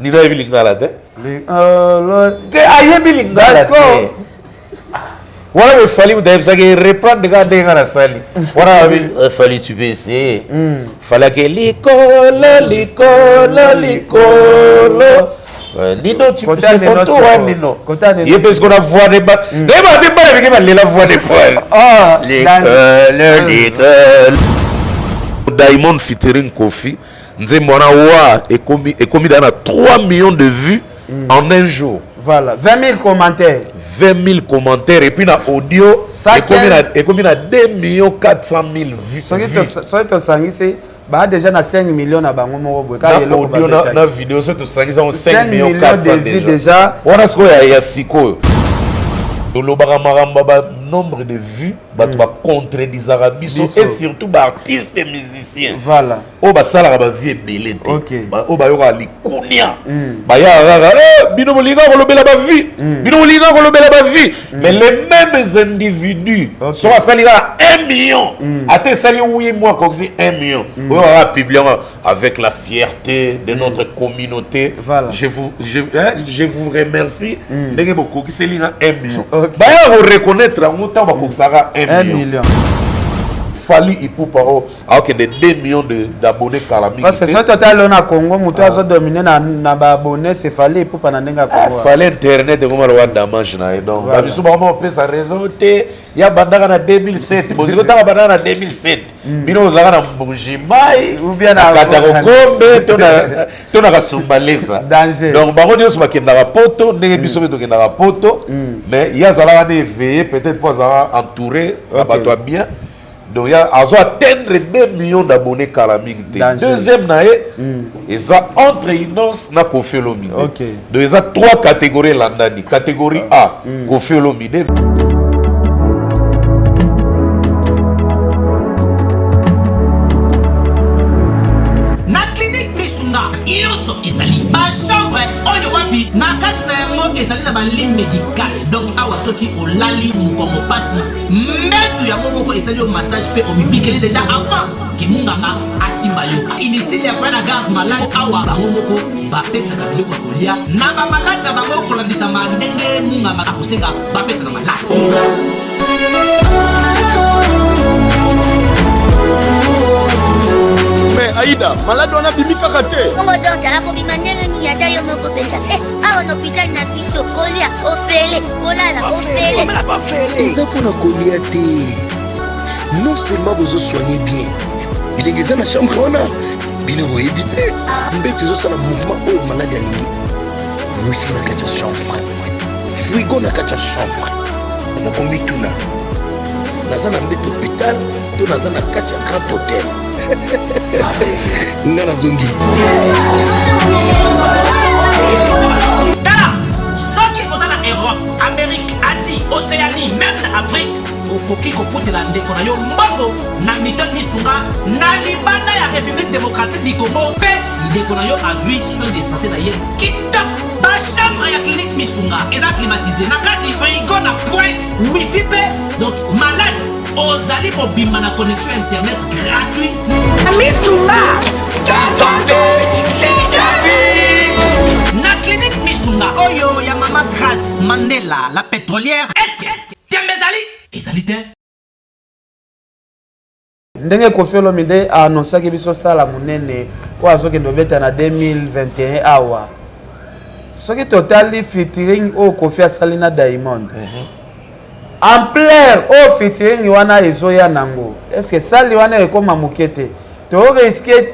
Nino yebi lingala te. Ayebi lingala te. Voilà, il fallait reprendre les gars dans la salle. Voilà, il fallait tu peux essayer. Fallait que l'école. Nino, tu peux essayer pour toi, Nino. Il est parce qu'on a voix de bas. La voix de poil. L'école. Diamond featuring Kofi. Nzemwana Wa est commis dans 3 millions de vues en un jour. Voilà, 20 000 commentaires. 20 000 commentaires et puis dans audio, et comme il a 2 400 000 vues. Ce qui est déjà na 5 millions na bango moko boy. Na audio na vidéo ça 5 millions 400 déjà. On a ce qu'il y a siko. Nombre de vues, contredisent Arabiso et surtout artistes et musiciens. Voilà. Oh bah ça la vie est belle. Ok. Oh bah yora likunia. Bah ya bino liga ko lobela ba vie. Bino liga ko lobela ba vie. Mais les mêmes individus sont à saliga 1 million. Até sali oui moi comme c'est 1 million. On va publier avec la fierté de notre communauté. Voilà. Je vous remercie. Ndenge beaucoup qui c'est liga 1 million. Bah ya reconnaître 1 million. Fali Ipupa alors que des 2 millions d'abonnés Kalami. Parce que c'est total on a Congo muto azo dominer na ba abonnés c'est Fali Ipupa na ndenga Congo. Fali internet comme le damage na donc ba biso ba mo pesa réseau te ya bandaka na 2007 boziko ta bandaka na 2007 bino ozaka na mbujimai ou bien na kata kombe to na kasumbalesa donc ba ngoni oso bakenda ka poto ndenge biso beto kenda ka poto mais ya zala na éveillé peut-être pour ça entouré na bato bien. Donc il y a atteindre 2 millions d'abonnés Kalamig. Deuxième il y a entre Inos na Kofi Olomide. Donc il y a 3 catégories landani. Catégorie A, Kofi Olomide. Na clinique Misunga, Yoso ezali ba chambre oyo wapi na kati na yango ezali na ba ligne médicale. Donc awa soki olali mukongo pasi mbetu yango moko ezali au massage pe omibikeli déjà avant ke munganga asimba yo. Inutile ya kwa na garde malade awa bango moko bapesa ka biloko kolia na ba malade na bango kolandisa mandenge munganga akusenga bapesa na malade. Mais Aïda, malade on a bimi kakaté. Comment donc la ko bimandele ni ya tayo moko pesa. A on hôpital na biso kolia ofele, kolala ofele. On a pas fait. Ils ont pour la colia non seulement vous soignez bien. Il est dans la chambre on a bien éviter. Mais tu as un mouvement au malade alingi. Nous sommes dans la chambre. Frigo na kacha chambre. Ça combien tout là. Naza na mbete hôpital, to naza na kacha grand hôtel. Ngana zongi. Tala, soki ozana Europe, Amérique, Asie, Océanie, même Afrique, okoki kofutela ndeko na yo mbongo na Milton Misunga na libanda ya République démocratique du Congo pe ndeko na yo azui soin de santé na ye kitoko. Ba chambre ya clinique Misunga eza climatisé na kati frigo na pointe wifi pe donc malade ozali mobimba na connexion internet gratuit. Misunga, ta santé, c'est ta vie. Na clinique Misunga oyo ya mama Grace Mandela la pétrolière est-ce que Tiambezali ezali te. Ndenge Kofi Olomide a annoncé que biso sala munene o azoke ndobeta na 2021 awa. Ce qui total featuring au Kofi Asalina Diamond. Ampleur au featuring wana ezoya nango. Est-ce que ça liwana ekoma mukete? To risquer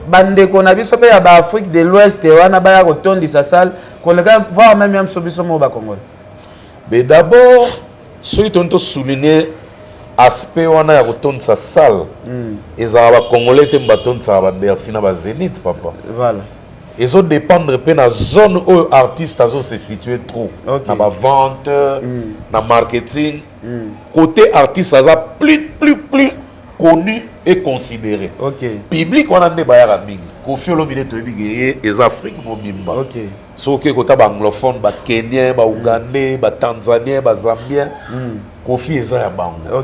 bandeko na biso pe ya ba Afrique de l'Ouest wana ba ya kotondisa sale koleka voir même yam sobiso mo ba Congo. Mais d'abord, ceux qui ont souligné aspect wana ya kotondisa sale. Ezala ba Congolais te mbatondisa ba Bercy na ba Zénith papa. Voilà. Ils ont dépendre de la zone où l'artiste se situe trop. Dans la vente, dans le marketing. Côté artiste, ça plus connu et considéré. Public, on a des bailleurs amis. Kofi Olomide et les Africains sont so que côté anglophone, Kenyan, Ougandais, Tanzanien, Zambien, Kofi est là bango.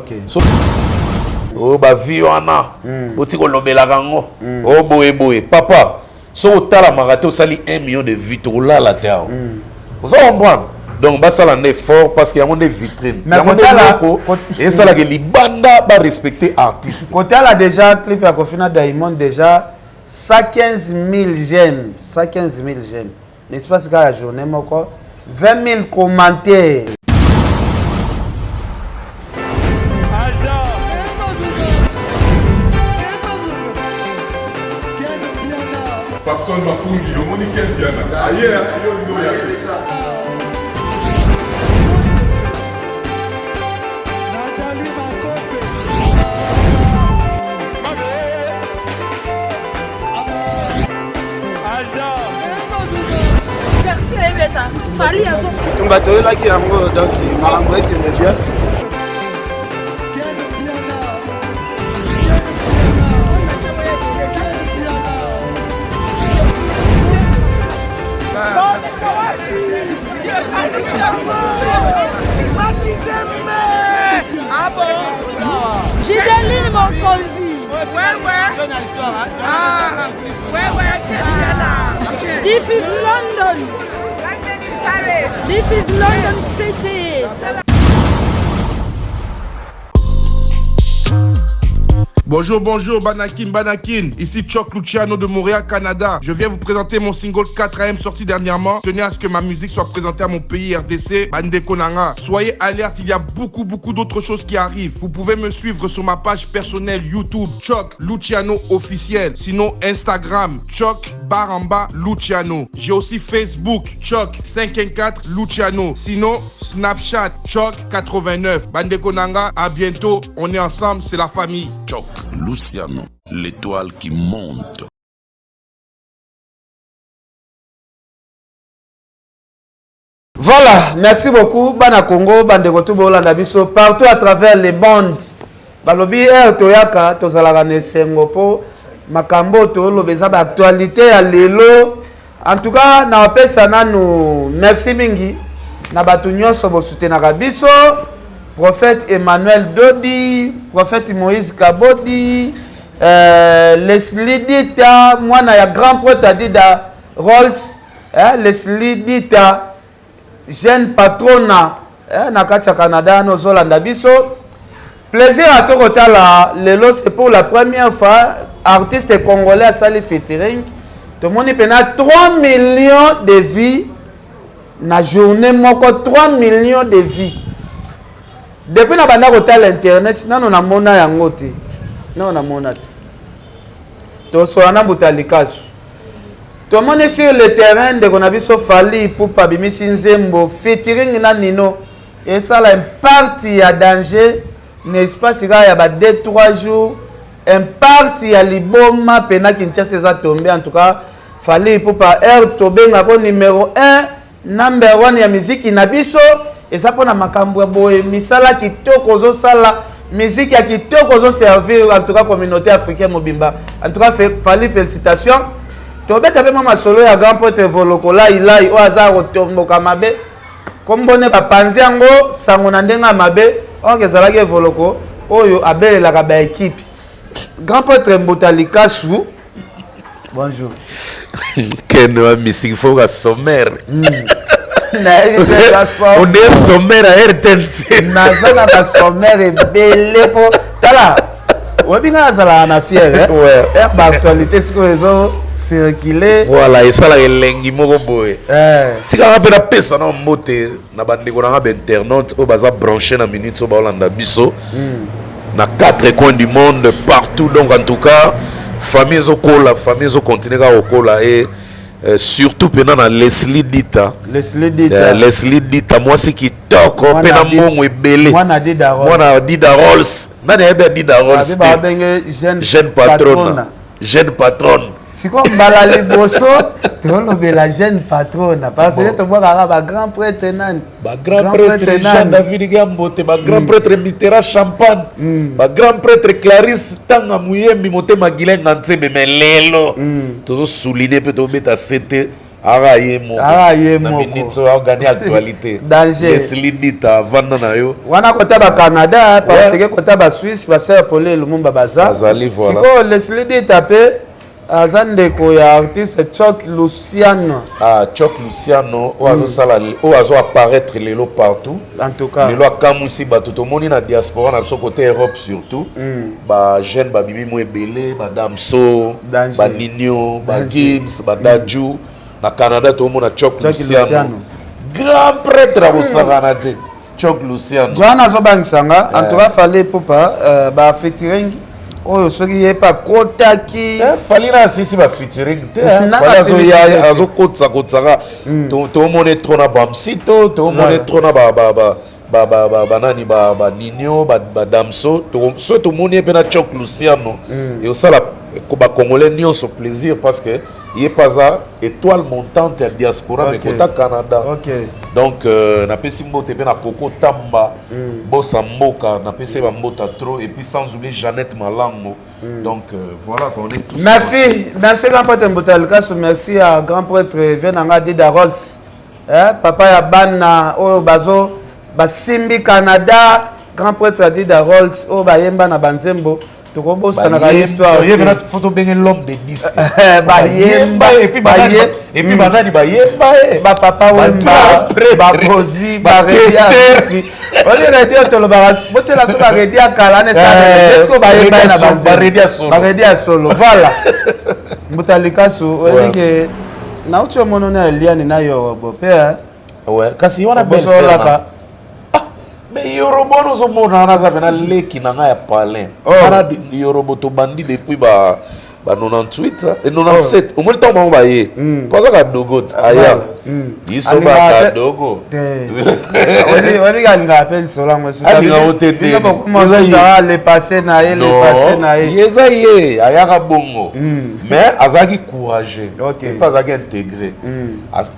Oh ba vie wana, oti ko lobela kango. Oh boye papa. so otala marathon osali 1 million de vues tolala te awa ozo comprendre donc basala un effort parce qu'il y a des vitrines et ça là que libanda va respecter artiste côté là déjà clip à Kofina Diamond déjà 115 000 jeunes n'est-ce pas ce la journée moko 20 000 commentaires Personne m'a conduit, le monde est bien. Ailleurs, on va te là qui a un mot donc il m'a envoyé ce média. Ah bon? J'ai des mon conduit. Ouais. Ah, ouais. This is London. This is London City. Bonjour, Banakin. Ici Choc Luciano de Montréal, Canada. Je viens vous présenter mon single 4AM sorti dernièrement. Tenez à ce que ma musique soit présentée à mon pays RDC, Bande Konanga. Soyez alerte, il y a beaucoup d'autres choses qui arrivent. Vous pouvez me suivre sur ma page personnelle YouTube, Choc Luciano officiel. Sinon, Instagram, Choc _ Luciano. J'ai aussi Facebook, Choc 514 Luciano. Sinon, Snapchat, Choc 89. Bande Konanga, à bientôt. On est ensemble, c'est la famille. Choc Luciano, l'étoile qui monte. Voilà, merci beaucoup. Bana Congo, bande kotubo Olanda biso partout à travers les mondes. Balobi toyaka tozalaka nesengo po makambo to lobeza ba actualité ya lelo. En tout cas, na opesa nanu merci mingi na batu nyonso bo soutenaka biso. Prophète Emmanuel Dodi, prophète Moïse Kabodi, Leslie Dita, moi na ya grand prêtre Dida Rolls, Leslie Dita, jeune patrona, na katia Canada, nos Olanda biso. Plaisir à tout là, lelo c'est pour la première fois, artiste congolais à Sali featuring. Tout le monde a 3 millions de vies, na journée moko 3 millions de vies. Depuis na banda ko tal internet nano na mona yango te nano na mona te to so na butalikasu to mone sur le terrain de konabiso fali pour pa bimisi nzembo featuring na nino et ça la partie à danger n'est pas si ya ba 2-3 jours un partie à liboma pena Kinshasa za tombé en tout cas fali pour pa to benga ko numéro 1 number 1 ya musique na biso. Et ça pour na makambo boye misala kitoko zo sala musique ya kitoko zo servir en tout cas communauté africaine mobimba en tout cas fali félicitations to beta pe mama solo ya grand pote Volokola ilai o azaro tomboka mabe kombone ba panzi yango sango na ndenga mabe on kezala ke Voloko oyo abelela ka ba équipe grand pote Mbotalika Su bonjour Ken wa musique faut ka sommaire on est sommaire à RTNC. Nazana ba sommaire belé po tala. Webinga zala na fier ouais. Ba actualité ce que les ont circulé. Voilà et ça la lengi moko boy. Tika rapela pesa na mbote na bande ko na ba internaute o baza branché na minute so ba Olanda biso. Na 4 coins du monde partout donc en tout cas famille zo kola famille zo continuer ka okola et surtout pendant Leslie Dita moi c'est qui toque pendant mon ebele moi na Dida Rolls nani ebe Dida Rolls jeune patronne si comme bala liboso to bela jeune patronne parce que to boka ba grand prêtre nani ba grand prêtre Jean David Gambote ba grand prêtre Mitterrand Champagne ba grand prêtre Clarisse Tanga Muyembi motema gilenga nzembe melelo tozo souligner pe to beta c'était Arayemo minute a gagné actualité Leslie Dita vanda na yo wana kota ba Canada parce que kota ba Suisse ba ser polé Lumumba baza azali voilà siko Leslie Dita pe Azandeko ya artiste Choc Luciano. Ah, Choc Luciano, oazo apparaître lelo partout. En tout cas. Lelo akamusi bato to moni na diaspora na côté Europe surtout. Ba jeune ba bibi mo ebele, ba Damso, ba Nino, ba Gibbs, ba Dadju. Na Canada to mona Choc Luciano. Grand prêtre à Rosaganate. Choc Luciano. Johanna Zobangsanga, en tout cas fallait popa ba featuring. Oh, ce qui est pas kotaki. Fallait là si ba featuring. Fallait azo kotsa to mona trop na Bamsito, to mona trop na ba nani ba Nino, ba Damso, to mona pe na Choc Luciano. Et au ça la Congolais n'y ont ce plaisir parce que il est pas ça étoile montante à diaspora mais côté Canada. Donc na pesi mbote pe na Coco Tamba, Bossa Mboka, na pesi ba mbota trop et puis sans oublier Jeannette Malango. Donc voilà qu'on est tous. Merci grand prêtre Mbotalikasu, merci à grand prêtre Venanga Dida Rolls. Papa ya bana o bazo basimbi Canada, grand prêtre Dida Rolls o bayemba na banzembo. Tu comprends ça dans l'histoire. Il y a une photo bien l'homme de disque. Bayemba et puis banani bayemba ba papa wemba ba posi ba redia. On est redia to le baras. Bote la so ba redia kala ne sa. Est-ce que bayemba na banze? Ba redia solo. Voilà. Mbotalikasu on dit que na ucho mono na Eliane na yo bopea. Ouais, kasi wana bosolaka. Mais Yorobo nous sommes na za leki na ya palin. Para Yorobo to bandi depuis ba 98 et 97 au moins le temps ba yé. Parce que dogo aya. Iso ba dogo. On nga appel sola moi sur. Ali nga otete. Comment ça le passé na ye le passé na ye. Yeza ye aya ka bongo. Mais azaki courageux. Et pas azaki intégré.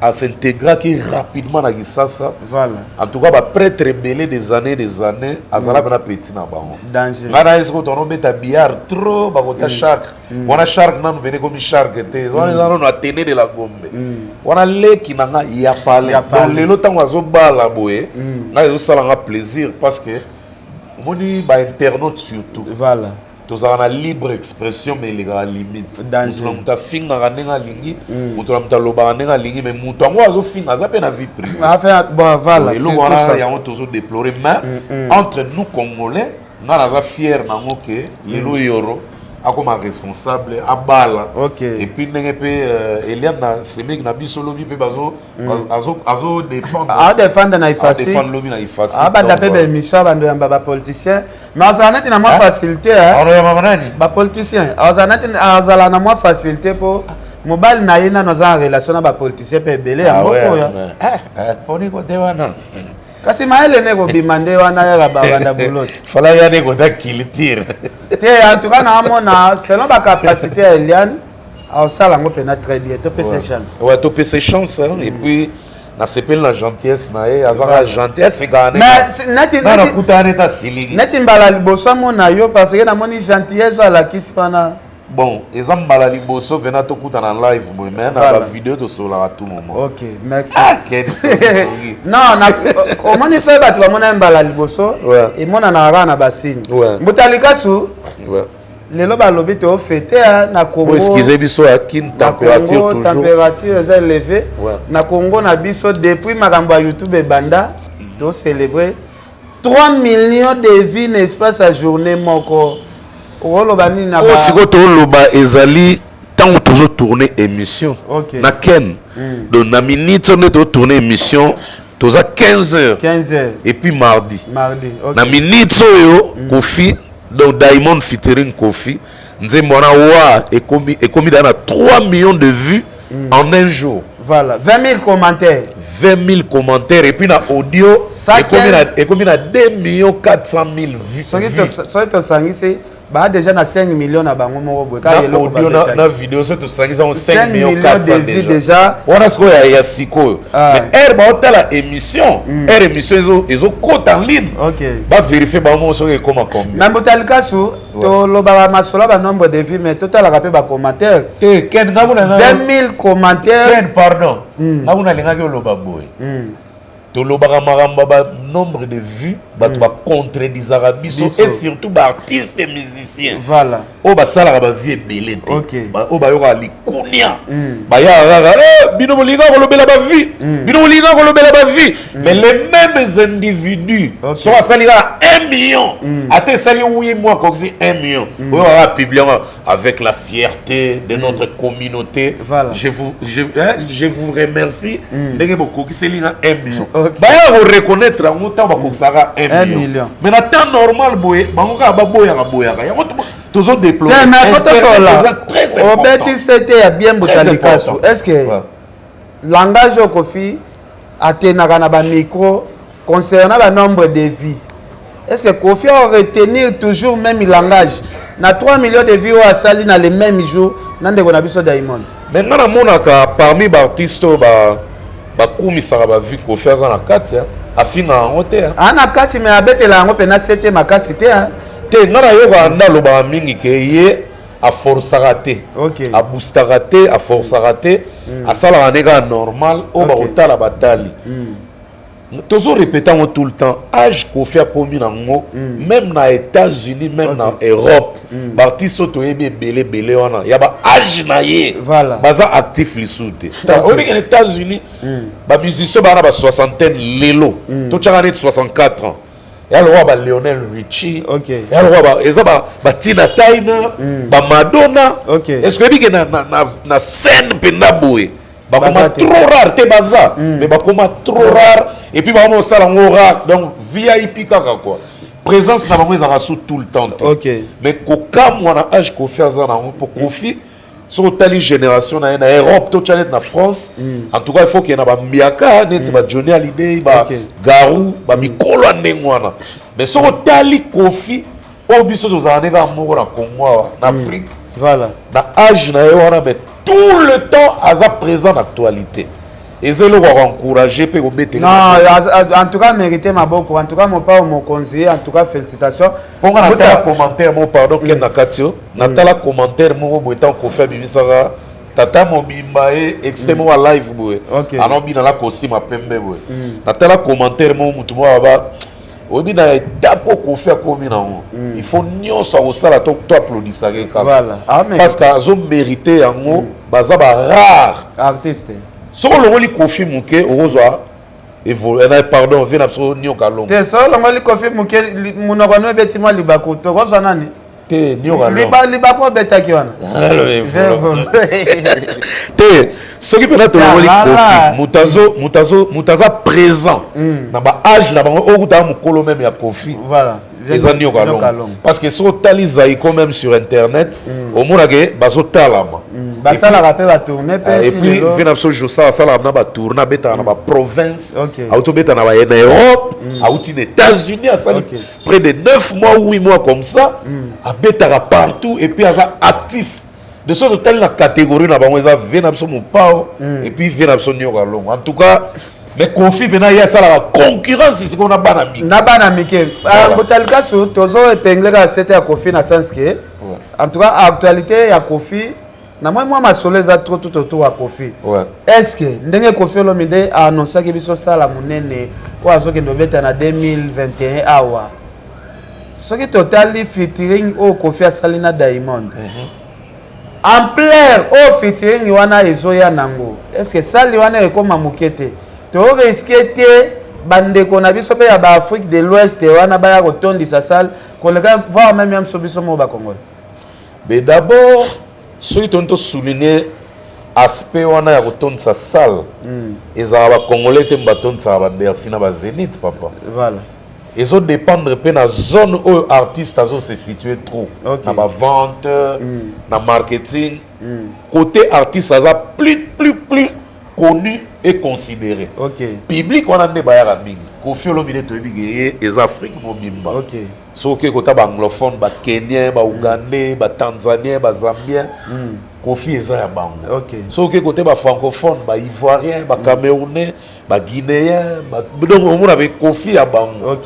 À s'intégrer qui rapidement na Kisasa. Voilà. En tout cas ba prêtre belé des années azala bana petit na bango. Danger. Ngana esko tono beta billard trop ba kota shark. Wana shark nanu bene comme shark te. Wana nanu atene de la Gombe. Wana leki nanga ya parler. Donc lelo tango azobala boye. Nga ezo sala plaisir parce que moni ba internaute surtout. Voilà. Tous avons la libre expression mais il y a limite. Danger. Mutu finga ranenga lingi, mutu mutu loba ranenga lingi mais mutu ango azo finga za pe na vie privée. Enfin bon voilà. Et le voilà ya on toujours déplorer mais entre nous Congolais, nga na fier na ngo que lelo yoro comme responsable à bala. Et puis n'engé pe Eliane na semek na biso lobi pe bazo azo défendre. Ah défendre na ifasi. Défendre lobi na ifasi. Ah ba dape be mission ba ndo yamba ba politicien. Mais azanati na moi facilité hein. Alors ya mama nani? Ba politicien. Azanati azala na moi facilité pour mobile na yena na za relation na ba politicien pe belé ya mboko ya. Poni ko te wana. Kasi maele ne ko bimande wana ya ba banda boloti. Fala ya ne ko da kilitire. En tout cas, selon ma capacité, Eliane, ça l'a très bien. Tu peux ses chances. Ouais, tu peux ses chances. Et puis, na s'appelle la gentillesse, la gentillesse, c'est gagné. Mais, Netimbala liboso mona yo parce que na moni gentillesse à la kispana. Bon, exemple mbala liboso vena to kuta na live mais na la vidéo to sola à tout moment. OK, merci. Non, au moins ça va tu mona mbala liboso et mona na rana basine. Mbotalikasu. Ouais. Lelo balobi to fêter na Congo. Excusez biso à kin température toujours. Température est élevée. Na Congo na biso depuis makambo YouTube et banda to célébrer 3 millions de vues n'espace à journée moko. Si tu ezali tant toujours tourner émission na ken donc na minute on est tourner émission tous à 15h et puis mardi na minute yo Kofi donc Diamond featuring Kofi nzemona wa et commis dans 3 millions de vues en un jour. Voilà, 20 000 commentaires. 20 000 commentaires et puis na audio et commis na 2 400 000 vues. So to sangisi bah déjà na 5 millions na bango moko boy ka yelo ko na vidéo so to sangisa 5 millions 400 déjà on a ce que ya siko mais ba hôtel émission émission ezo cote en ligne ba vérifier ba mo so que comment na Mbotalikasu to loba masola ba nombre de vues mais total rapé ba commentaire te ken nga bona 20 000 commentaires ken pardon nga bona linga ke loba boy to loba maramba ba nombre de vues bato bacontredisaka biso et surtout baartiste et musicien voilà oyo basalaka bavie ebele te oyo bayokaka likunia bayaka kaka bino molingaka kolobela bavie bino molingaka kolobela bavie mais les mêmes individus soki asali kaka 1 million ate esali oui moi koksi 1 million oyo kaka publie avec la fierté de notre communauté je vous remercie ndenge bokokiseli nga 1 million baya koreconnaître yango ntango bakokisaka 1 million mais na temps normal boye bango kaka baboyaka yango toujours déplorer mais photo sola obeti c'était ya bien botalikasu est-ce que langage au Kofi atenaka na ba micro concernant le nombre de vies est-ce que Kofi va retenir toujours même langage na 3 millions de vies à sali na les mêmes jours nande ko na biso Diamond mais ngana monaka parmi ba artistes ba kumisaka ba vie Kofi aza na kati afinga yango te ana kati mais abetela yango pena c'était makasi te te ngana yoka ndaloba mingi ke ye a forçaka te a boostaka te a forçaka te asalaka ndenge normal oyo bakotala batali toujours répétant tout le temps âge Kofi akomi nango même na États-Unis même na Europe baartiste oyo toyebi ebele wana ya ba âge na ye baza actif lisu te oyebiki na États-Unis bamusicien bana ba soixantaine lelo totyaka neti 64 ans ya lokola ba Lionel Richie ya lokola eza ba Tina Turner ba Madonna est-ce que oyebiki na scène mpenza boye bakoma trop rare te baza mais bakoma trop rare et puis bakoma osala ngo rare donc VIP kaka quoi présence na bango ezaka sous tout le temps mais kokamwa na âge Kofi aza nango mpo Kofi soki otali génération na ye na Europe totya neti na France en tout cas il faut ke na bambiaka neti ba Johnny Hallyday ba Garou bamikolo ya ndenge wana mais soki otali Kofi oyo biso tozala ndenge ya moko na Congo awa na Afrique na âge na ye wana mais tout le temps aza présent d'actualité et c'est le quoi encourager pe obete non en tout cas mérité maboko en tout cas mon père mon conseiller en tout cas félicitations pour nga natala commentaire mon pardon ken nakatio natala commentaire mo boetan ko faire bibisaka tata mobimba e extrêmement live boye anobi na la kosima pembe boye natala commentaire mo mutu mo ba obi na étape Kofi akomi nango il faut nyonso akosala to applaudissaka kaka parce que azo mérité yango baza ba rare artiste soko longoli Kofi muke okozwa pardon vena so nyoka longo te soko longoli Kofi muke munoko no betima libako to kozwa nani te nyoka longo libako betaki wana te soki pena to longoli Kofi mutaza présent na ba âge na bango okuta mukolo même ya Kofi voilà eza nyoka longo parce que so tali zaiko même sur internet omonake bazotalama basalaka mpe batourne mpe et puis vena biso josa asalaka na batourne abetaka na baprovince autobeta na Europe auti na États-Unis asali près de 9 mois 8 mois comme ça abetaka partout et puis aza actif de sorte telle la catégorie na bango eza vena biso mopao et puis vena biso nyoka longo en tout cas mais Kofi pena ya sala la concurrence c'est qu'on a bana mike na bana mike botalika so tozo épingler ka c'était à Kofi na sens que en tout cas actualité ya Kofi na moi masoleza trop tout autour à Kofi est-ce que ndenge Kofi Olomide a annoncé que biso sala munene o azoke ndobeta na 2021 awa ce qui total featuring au Kofi Asalina Diamond en plein au featuring wana ezoya nango est-ce que sali wana ekoma mukete to risquer te bandeko na biso pe ya ba Afrique de l'Ouest wana ba ya kotondisa sale koleka voir même yam sobiso mo ba Congo mais d'abord soki tonto souligner aspect wana ya kotondisa sale ezala ba Congolais te batondisa ba Bercy na ba Zénith papa voilà ezo dépendre pe na zone où artiste azo se situer trop na ba vente na marketing côté artiste aza plus connu et considéré public wana nde bayaka mingi Kofi Olomide toyebi ke eza Afrique mobimba soki kota ba anglophone ba Kenyan ba Ougandais ba Tanzanien ba Zambien Kofi eza ya bango soki kote ba francophone ba Ivoirien ba Camerounais ba Guinéen donc omona be Kofi ya bango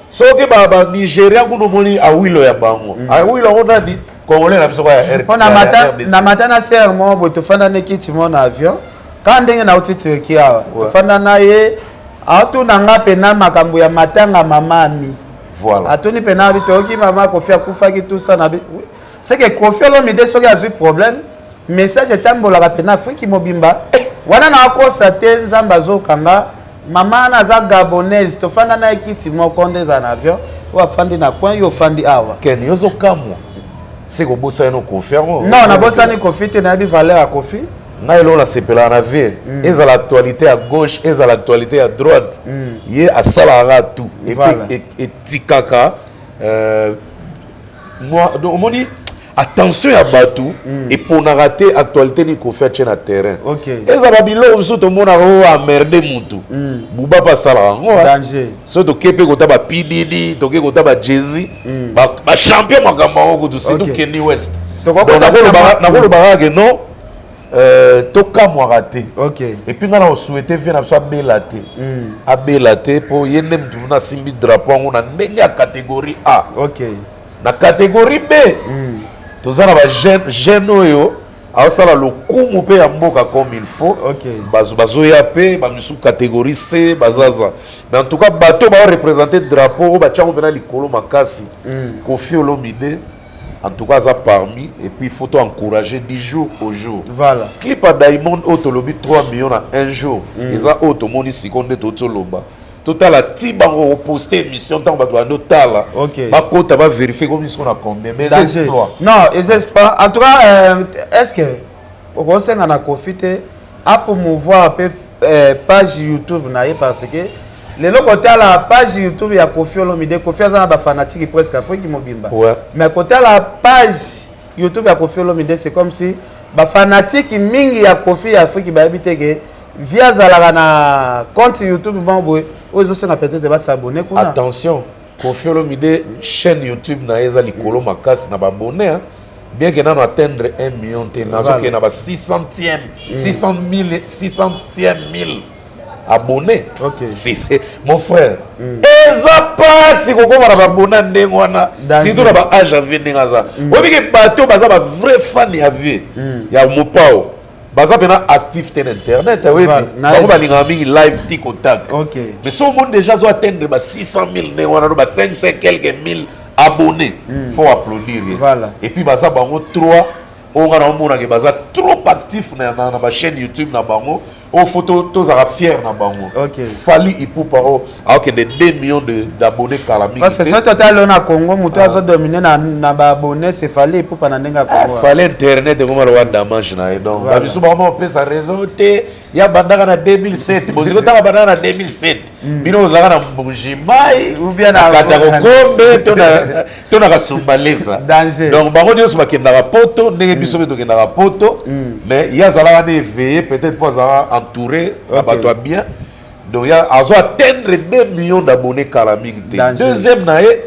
soki ba Nigeria kuno moni awilo ya bango awilo ona ni Congolais na biso ya na matana serment bo to fanda ne kiti mo na avion quand ndenge na utiti ki awa to fanda na ye atuna nga pena makambo ya matanga mamami. Voilà. Atuni pena bitoki mama Kofi akufaki tout ça na c'est que Kofi Olomide soki azwi problème message etambolaka pena Afrique mobimba wana na akosate nzambe azokanga mama naza gabonaise tofanda na ekiti moko ndeza na avion wa fandi na coin yo fandi awa Ken yozo kamwa c'est ko bossa no Kofi non na bossa ni Kofi te na bi valeur à Kofi na elo la sepela na vie eza l'actualité à gauche eza l'actualité à droite ye asalara tout et puis et tikaka moi donc moni attention à Batou et pour rater actualité ni Kofi a na terrain OK eza ba bilo so to mona ro a merder mutu buba pa sala ngo danger so to kepe ko ta ba PDD to ke ko ta ba Jay-Z ba champion makamba ko to c'est tout Kenny West donc na ko ba que non toka moi raté OK et puis on a souhaité faire ça belaté abelaté pour yende mtu na simbi drapeau on a ndenge ya catégorie A OK na catégorie B tozana ba jeune oyo asala lokumu pe ya mboka comme il faut OK bazo ya pe ba misu catégorie C bazaza mais en tout cas bateau ba représenter drapeau ba tchango bena likolo makasi Kofi Olomide en tout cas ça parmi et puis il faut encourager 10 jours au jour voilà clip à Diamond Autolobi 3 millions en un jour et ça automoni seconde totoloba total a tibango poster émission tant ba notala OK ba kota ba vérifier comme ils sont à combien mais exploit non ils exploit en tout cas est-ce que au sein na Kofi te a promouvoir page YouTube na parce que les côté à la page YouTube ya Kofi Olomide Kofi azana ba fanatique presque Afrique mobimba mais côté à la page YouTube ya Kofi Olomide c'est comme si ba fanatique mingi ya Kofi Afrique ba biteke via zalaka na compte YouTube bon aux autres peut-être va s'abonner kuna attention Kofi Olomide chaîne YouTube na eza likolo makasi na ba abonné bien que nano atteindre 1 million te nazo ke na ba 600e 600,000 abonnés. OK. Mon frère. Eza pas si koko ba abonné ndenge wana. Si to na ba âge à vie ndingaza. Obi ke bato baza ba vrai fan ya vie. Ya mopao. Baza pena actif ten internet oui. Ba ba linga mingi live TikTok. OK. Mais son monde déjà zo atteindre ba 600,000 ndenge wana ba 500 quelques mille abonnés. Faut applaudir. Voilà. Et puis baza bango 3 on a un qui baza trop actif na ba chaîne YouTube na bango o photo tous à fier na bango. OK. Fali ipupa o avec des 2 millions d'abonnés kalami. Parce que ce total on a Congo muto azo dominer na ba abonnés c'est Fali ipupa na ndenga Congo. Fali internet comme le damage na donc ba biso ba mo pesa réseau te ya bandaka na 2007 boziko ta bandaka na 2007 bino ozaka na mbujimai ou bien na katakombe to na kasumbalesa. Donc bango nyonso bakendaka poto ndenge biso betokendaka poto mais ya zalaka na éveillé peut-être pas za entouré abatwa bien donc il y a atteindre 2 millions d'abonnés Kalamik. Deuxième nae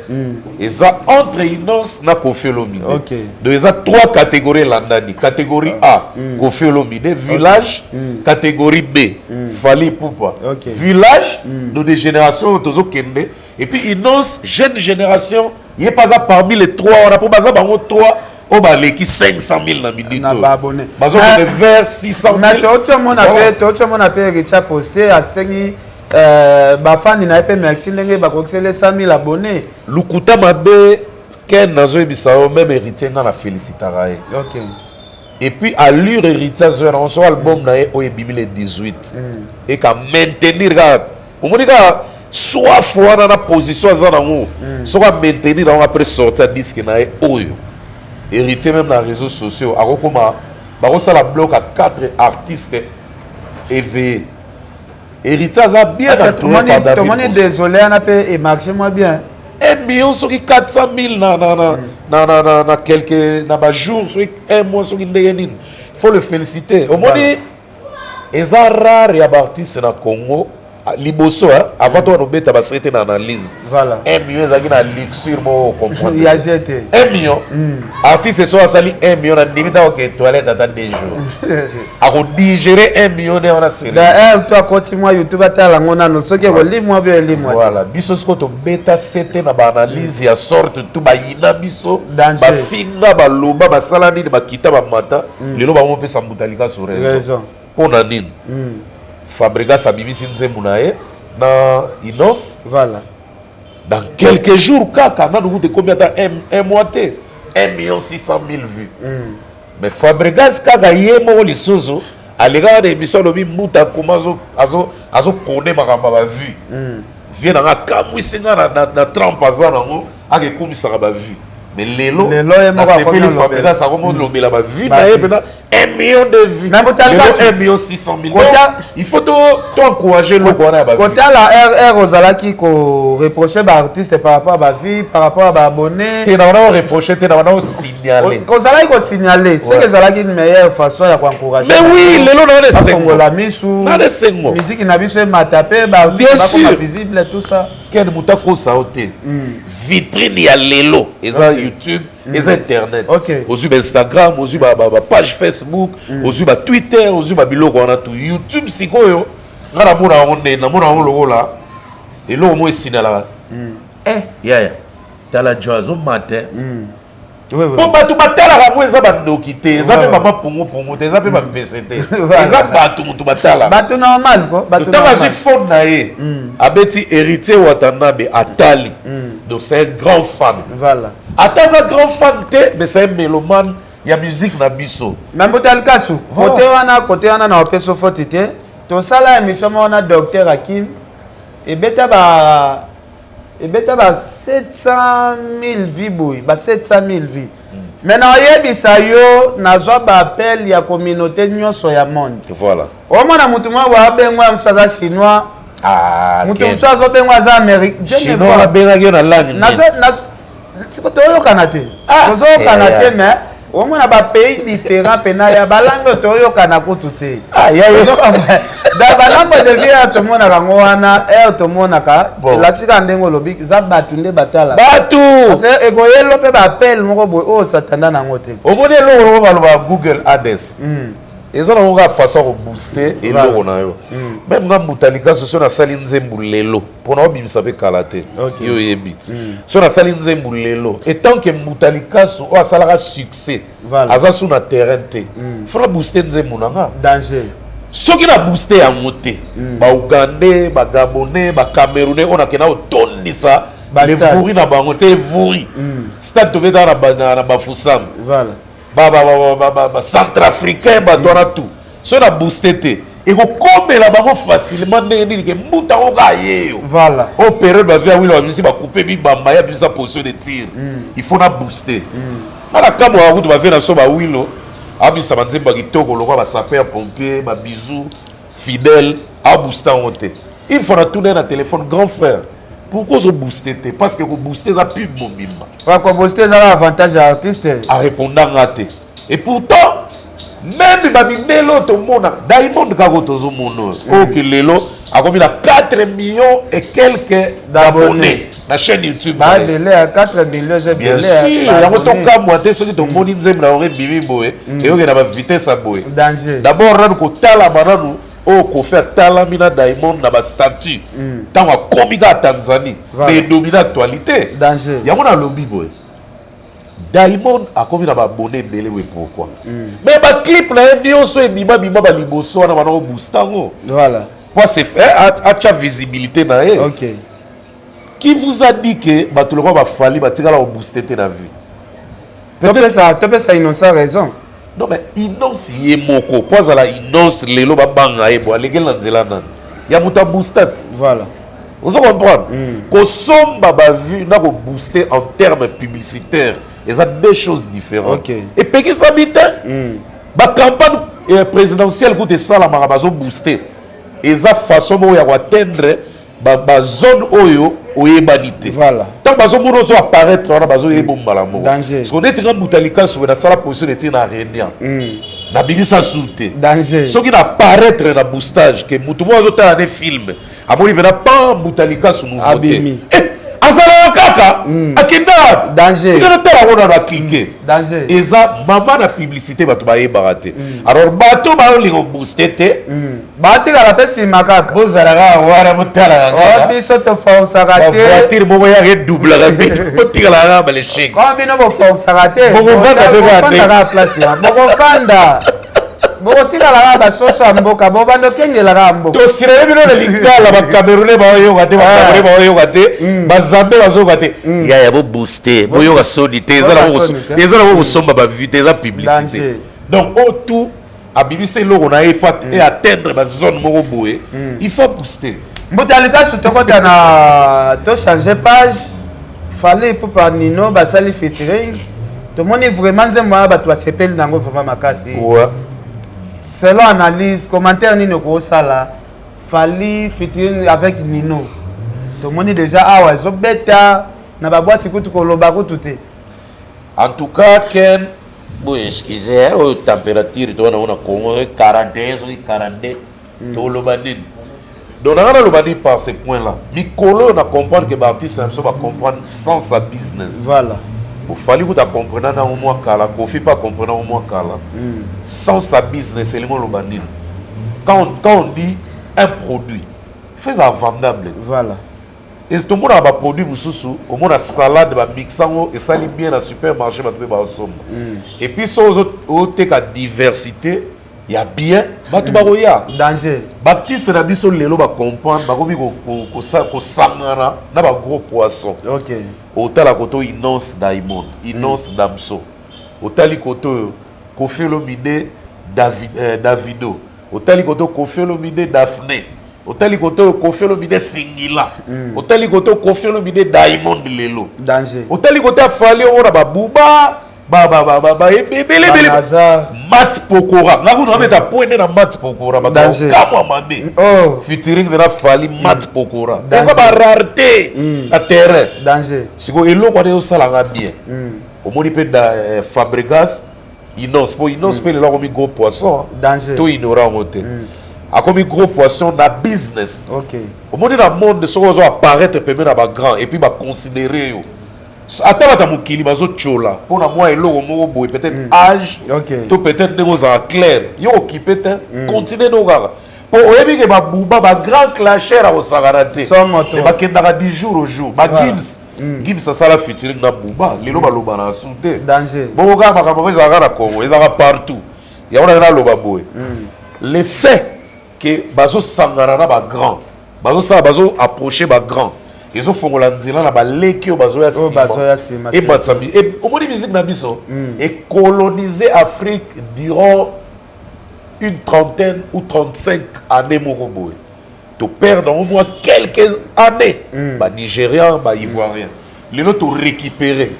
eza entre Inos na Kofi Olomide. OK. Donc il y a 3 catégories landani. Catégorie A Kofi Olomide, village, catégorie B Fali Ipupa. Village de des générations tozo kende et puis Inos jeune génération, il est pas parmi les 3 on a pour baza bango 3 on va les qui 500,000 na minute. Na ba abonné. Bazo de vers 600,000. Mais tout le monde a Richard posté à sengi ba fan na pe merci ndenge ba kokisele 100,000 abonnés. Lukuta mabe ken nazo ebisao même héritier na la félicitara. OK. Et puis à l'ure héritier zo na son album na o 2018 et qu'à maintenir au monika soit fois na position za nango soit maintenir après sortir disque na oyo. Héritier même dans les réseaux sociaux à Rokoma barossa la bloc à 4 artistes éveillés. Héritier a bien entouré par David. Tout le monde est désolé on a payé et marché moi bien 1 million sur 400,000 na quelques na ba jour sur un mois sur il faut le féliciter au moins les rare ya artistes na Congo liboso avant toi nobeta ba traiter na analyse voilà 1 million ezaki na luxure mo comprendre il y a jeté 1 million artiste so asali 1 million na limita au toilette à 2 jours a ko digérer 1 million de on a série toi continue YouTube atala ngona no soki ko limwa be limwa voilà biso sko to beta c'était na ba analyse ya sorte tout ba yina biso ba finga ba loba ba salani ba kita ba mata lelo ba mo pesa mutalika sur raison on a nini Fabrica Sabibisi Nzembu nae na Inos. Voilà. Dans quelques jours, kaka, na nous de combien de temps un mois 1 600 000 vues. Mais Fabregas kaka yemo li sozo alega de émission lobi muta kuma azo connaît makamba ba vue. Vient na kamwi singa na 30 ans nango ake komisa ba vue. Mais lelo na sepeli Fabregas ça remonte lobela ba vue na yebena 1 million de vues. Même 1 600 000. Il faut encourager le Rwanda ba. Côté la Rosala qui ko reprocher ba artiste par rapport à ba vie, par rapport à ba abonné. Tu n'as reproché, tu n'as signaler. Rosala ko signaler, c'est que Zala qui une meilleure façon ya encourager. Mais oui, lelo na les sengo la misu. Na les sengo. Musique na biso matape ba artiste ba visible tout ça. Quel mutako saoté. Vitrine ya lelo, eza YouTube, eza internet. Ozu Instagram, ozu ba page Facebook, ozu ba Twitter, ozu ba biloko wana tout YouTube sikoyo. Ngara mona onde na mona onlo la. Elo mo sinala. Yeah. Tala joazo matin. Bon batu batala ka mo eza bandoki te, eza pe mama pongo te, eza pe ba PCT. Eza batu mutu batala. Batu normal ko, batu normal. Tama fond na ye. Abeti héritier Watanabe Atali. Donc c'est un grand fan. Voilà. Ataza grand fan te, mais c'est un mélomane, il y a musique na biso. Même botal kasu. Côté wana na opeso fotite. To sala émission wana docteur Hakim et beta ba 700 000 vies boy, ba 700 000 vies. Maintenant yebisa yo nazwa ba appel ya communauté nyonso ya monde. Voilà. O mona mutu mwa wa bengwa msaza chinois. Mutu msaza bengwa za Amérique. Chinois la benga na langue. Nazo siko to yo kanate. Tozo kanate mais au moins ba pays différents pena ya balango to yo kana kutute. Da balango de via to mona rango wana to mona ka la tika ndengo lobi za batu nde batala. Batu. C'est egoyelo pe ba appel moko boy o satanda na ngote. Au moins lo ba Google Ads. Eza na nga façon de booster et lo na yo. Même nga mutalika so na sali nzembu lelo pona obimisa pe kalate. Yo yebi. So na sali nzembu lelo et tant que mutalika so o asala succès. Aza sur na terrain te. Faut booster nzembu na nga. Danger. Soki na booster ya moté. Ba Ougandais, ba Gabonais, ba Camerounais on a kena otondisa les vouri na bango te vouri. Stade to beta na ba Fusam. Voilà. Ba centrafricain ba dora tout so na boosté te et ko komela bango facilement ndenge ke mbuta ko ga yeyo voilà au période ba via wilo bisi ba couper bi bamba ya bisa position de tir il faut na booster na kamo wa kutu ba via na so ba wilo abisa banzemba kitoko lokwa ba sapeur pompier ba bisou fidèle a booster on te il faut na tourner na téléphone grand frère. Pourquoi se booster? Parce que vous boostez ça pub mon bimba. Pourquoi booster ça l'avantage à l'artiste? À répondre raté. Et pourtant, même Babindelo to mona, Diamond Kagoto zo mono. Ok lelo, a combien 4 millions et quelques d'abonnés. La chaîne YouTube. Bah belé à 4 millions c'est bien sûr. Il y a autant qu'à moi te ceux ton moni nzem na ore bibi boé et on a la vitesse à boé. Danger. D'abord rano ko tala bananu. Oh, qu'on fait Talamina Diamond dans ma statut. Dans ma comique à Tanzanie. Mais domine l'actualité. Danger. Il y a mon lobby boy. Diamond a combien d'abonnés belé oui pourquoi? Mais ma clip là, on se bima ba liboso na bana boostango. Voilà. Pour c'est fait à visibilité na e. OK. Qui vous a dit que ba tout le monde va falli ba tika la booster ta vie? Peut-être ça innocent raison. Non mais innonce yemoko poza la innonce lelo ba banga ebo alegela nzela nan ya muta boostat voilà vous comprenez ko somba ba vu na ko booster en termes publicitaires et ça deux choses différentes. Okay. Et peki sabite ba campagne présidentielle ko te sala marabazo booster et ça façon mo ya atteindre ba zone oyo oyebanité. Voilà. Tant bazo mono zo apparaître on a bazo yebo malamu. Danger. Parce qu'on est tiré mutalika sur la sala position de tir na réunion. Na bibisa souté. Danger. Ce qui apparaître na boostage que mutu mo zo ta des films. Amoni bena pas mutalika sur nouveauté. Abimi. Azala kaka akenda. Danger. Tu connais la on a cliquer. Danger. Et ça maman na publicité ba to ba yebaraté. Alors bato ba li ko booster te. Bati la pesi makaka. Bozala wara mutala. Oh biso to force raté. Voiture mo ya redouble rapide. Motira la ba le chèque. Quand bino bo force raté. Boko vanda be la place ya. Boko vanda. bokotikalaka basoso ya mboka bobanda okengelaka ya mboka tosirele bino na lingala bacamerounais baoyoka te bacamerounais baoyoka te bazambe bazoyoka te yaya bobooste boyoka soni te eza na bokosomba bavue te eza publicité donc o tout abimisa eloko na ye fa e atteindre bazone moko boye il faut booster mbuta likasu tokota na tochange page fallait pour Nino basali featuring tomoni vraiment nzembo ya bato basepeli nango vraiment makasi selon analyse commentaire nini okosala fallait featuring avec Nino tomoni déjà awa ezobeta na baboîte kutu koloba kutu te en tout cas Ken bon excusez o température to na Congo 41 so 42 to loba nini donc on a le par ce point là Mikolo on a comprendre que l'artiste va comprendre sans sa business voilà il fallait que tu comprennes au moins kala Kofi pas comprendre au moins kala sans sa business élément le bandit quand on dit un produit fais ça vendable voilà et tout le monde a un produit mususu au moins la salade va mixer et ça lit bien dans supermarché va trouver ba somme et puis ça autres la diversité il y a bien batu baroya danger Baptiste na biso lelo ba comprendre ba komi ko sangana na ba gros poisson OK otala koto Inonce Diamond Inonce Damso otali koto Koffi Olomide Davido otali koto Koffi Olomide Daphné otali koto Koffi Olomide Singila otali koto Koffi Olomide Diamond lelo danger otali koto afali ona ba buba ebele Mat Pokora nga kuna meta pointe na Mat Pokora ba kamwa mande featuring na fali Mat Pokora eza ba rareté à terrain danger siko eloko ade osala nga bien omoni pe da Fabregas Inonce pe le komi gros poisson danger to ignorant ngote akomi gros poisson na business OK omoni na monde soko zo apparaître pembe na ba grand et puis ba considérer yo attends ta mukili bazo chola pona moi eloko moko boy peut-être âge to peut-être ngo za clair yo occupé te continuer no gara po oyebi ke ba buba ba grand clasher a osagarate e ba kendaka du jour au jour ba Gibbs ça la featuring na buba lelo ba loba na sunte danger bo ga makambo ezaka na Congo ezaka partout ya ona na loba boy le fait que bazo sangana na ba grand bazo approcher ba grand ils ont fait la baleki bazoya sima et batami et au moni musique na biso et coloniser Afrique durant une trentaine ou 35 années moroboy to perdre au moins quelques années ba Nigérian ba Ivoirien les autres récupérer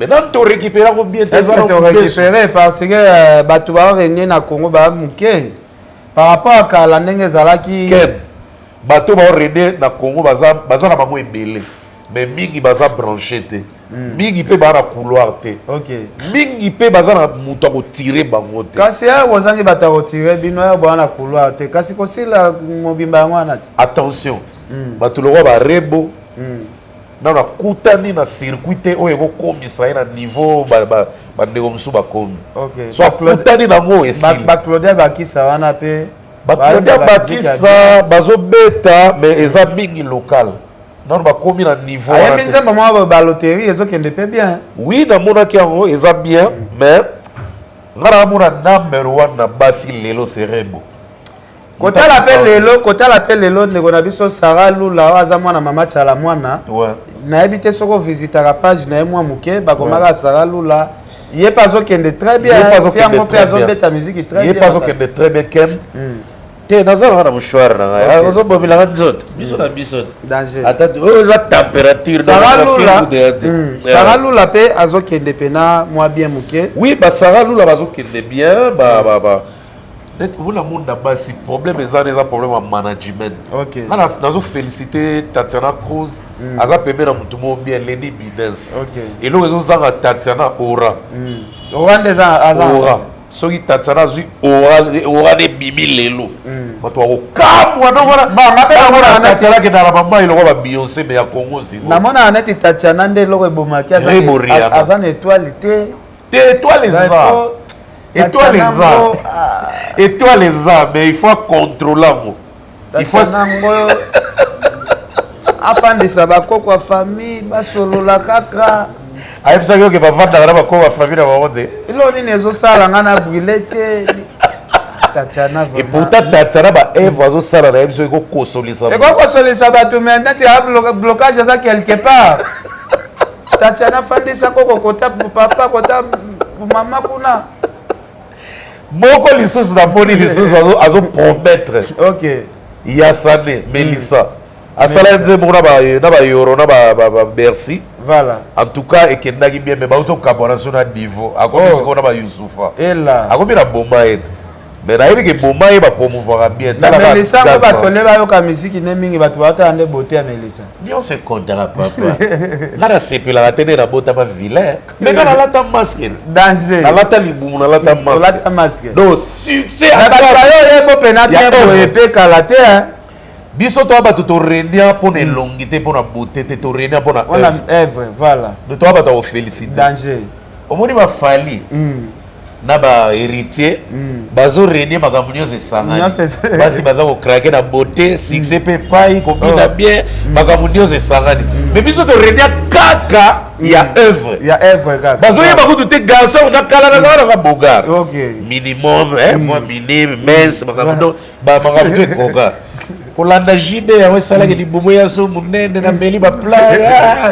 maintenant to récupérer bien est-ce que to récupérer parce que bato ba régner na Congo ba muke par rapport à kala ndenge zalaki bato ba rené na Congo baza na bango ebele mais mingi baza branché te mingi pe ba na couloir te OK mingi pe baza na muto ko tirer bango te kasi ya wozangi bata ko tirer bino ya ba na couloir te kasi ko sila mobimba yango anati attention bato lo ba rebo na kutani na circuit oyo ko komisa na niveau ba ndeko musu ba komi OK so kutani na ngo esili ba Claudia bakisa wana pe Claudia Bakisa bazo beta mais eza mingi local non ba komi na niveau aya minzamba mwa ba loterie ezo kende pe bien oui na mona ki yango eza bien mais ngara mona number 1 na basi lelo serebo kota la pe lelo ndeko na biso Sarah Lula aza mwana mama Chala mwana na habité soko visiter la page na mwa muke ba komaka Sarah Lula ye pas okende très bien fia mo pe azo beta musique très bien ye pas okende très bien ken te nazala na mouchoir na nga ozo bomila nga nzoto biso na biso danger atatu oza température Sarah Lula pe azokende pena mwa bien muke oui ba Sarah Lula bazokende bien ba net on a monde là-bas si problème eza problème en management OK nazo féliciter Tatiana Cruz aza pembe na mutu mo bien Lenny Bidens OK et lo ezo zanga Tatiana Aura Aura soki Tatiana zui Aura de bimi lelo bato wa kamwa no wana ba Tatiana ke na mama iloko ba Beyoncé mais ya Congo si na mona aneti Tatiana nde loko ebomaki aza na étoile te étoile eza étoile les a mais il faut contrôler mo il faut nango afandisa bakoko ya famille basolola kaka ayebisaki oke bavandaka na bakoko ya famille na bango te ilo nini ezosala nga na brûle te Tatiana et pourtant Tatiana ba Eve azosala na biso eko kosolisa et quoi kosolisa bato maintenant tu as blocage ça quelque part Tatiana fandisa koko kota papa kota maman kuna moko lisusu na poni lisusu azo promettre OK Yassane Melissa asala nzembo na ba yoro na ba Bercy. Voilà. En tout cas, et qu'il n'a bien mais auto collaboration à niveau. À quoi est-ce qu'on a pas Youssoufa? Et là. À quoi il a Bomaïd? Mais là il y a Bomaïd va promouvoir bien. Mais Melissa on va toller ba yo ka musique ne mingi ba to ande beauté à Melissa. Ni on se comptera papa. Là la c'est la télé la beauté pas vilain. Mais dans la ta masque. Danger. La ta liboum la ta masque. La ta masque. Donc succès. Mais ba yo bo penat pour épée kalaté hein. Biso to ba to renia pour une longité pour la beauté to renia pour la œuvre voilà de toi ba to féliciter danger au moni ba fali na ba héritier bazo renia makambo nyonso esangani basi baza ko craquer na beauté succès pe pai ko bina bien makambo nyonso esangani mais biso to renia kaka ya œuvre kaka bazo yeba ko te garçon na kala na ka bogar OK minimum moi minimum mince makambo ba makambo te koka Kolanda JB awe sala ke libumu ya so munene na mbeli ba playa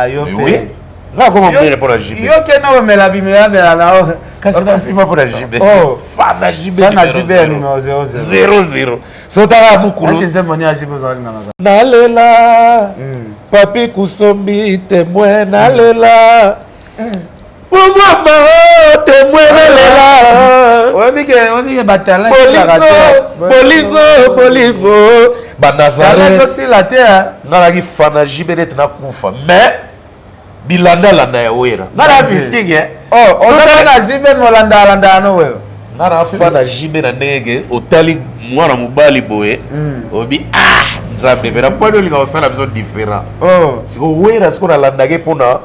yo pe oui nga ko mbele pour la JB yo ke no me la bimela na kasi na fima pour la JB fana JB numéro 00 so tara mukulu ntenze moni ya JB za ngana nalela papi kusombi témoin nalela Mama témoin nalela Obi batala Bolingo Banazare aussi la terre ngala ki fana jibenet na kufa mais bilanda landa ya wera ngala bisting na jibe molanda no we ngala fana jibe na ndenge otali mwana mobali boye obi nzambe mais na point linga osala biso différent siko wera siko na landa ke pona